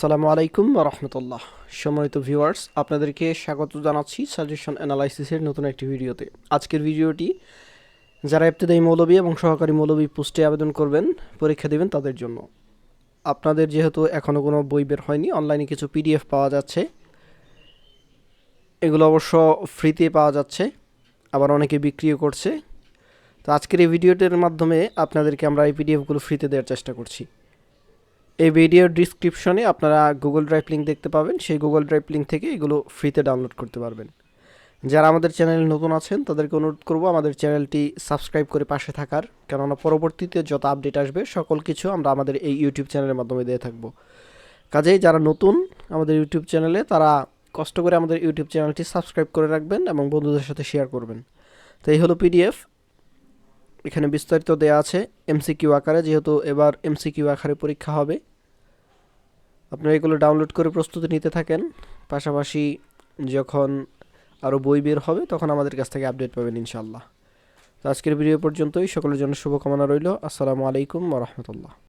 আসসালামু আলাইকুম রহমতুল্লাহ। সম্মানিত ভিউয়ার্স, আপনাদেরকে স্বাগত জানাচ্ছি সাজেশন অ্যানালাইসিসের নতুন একটি ভিডিওতে। আজকের ভিডিওটি যারা ইবতেদায়ী মৌলবী এবং সহকারী মৌলবী পোস্টে আবেদন করবেন, পরীক্ষা দেবেন তাদের জন্য। আপনাদের যেহেতু এখনও কোনো বই বের হয়নি, অনলাইনে কিছু পিডিএফ পাওয়া যাচ্ছে। এগুলো অবশ্য ফ্রিতে পাওয়া যাচ্ছে, আবার অনেকে বিক্রিও করছে। তো আজকের এই ভিডিওটির মাধ্যমে আপনাদেরকে আমরা এই পিডিএফগুলো ফ্রিতে দেওয়ার চেষ্টা করছি। এই ভিডিওর ডিসক্রিপশনে আপনারা গুগল ড্রাইভ লিঙ্ক দেখতে পাবেন, সেই গুগল ড্রাইভ লিঙ্ক থেকে এগুলো ফ্রিতে ডাউনলোড করতে পারবেন। যারা আমাদের চ্যানেলে নতুন আছেন তাদেরকে অনুরোধ করব আমাদের চ্যানেলটি সাবস্ক্রাইব করে পাশে থাকার, কেননা পরবর্তীতে যত আপডেট আসবে সকল কিছু আমরা আমাদের এই ইউটিউব চ্যানেলের মাধ্যমে দিয়ে থাকব। কাজেই যারা নতুন আমাদের ইউটিউব চ্যানেলে, তারা কষ্ট করে আমাদের ইউটিউব চ্যানেলটি সাবস্ক্রাইব করে রাখবেন এবং বন্ধুদের সাথে শেয়ার করবেন। তো এই হলো পিডিএফ। এখানে বিস্তারিত দেওয়া আছে এমসিকিউ আকারে, যেহেতু এবার এমসিকিউ আকারে পরীক্ষা হবে। আপনারা এগুলো ডাউনলোড করে প্রস্তুতি নিতে থাকেন, পাশাপাশি যখন আরও বই বের হবে তখন আমাদের কাছ থেকে আপডেট পাবেন ইনশাআল্লাহ। তো আজকের ভিডিও পর্যন্তই। সকলের জন্য শুভকামনা রইল। আসসালামু আলাইকুম ওয়া রাহমাতুল্লাহ।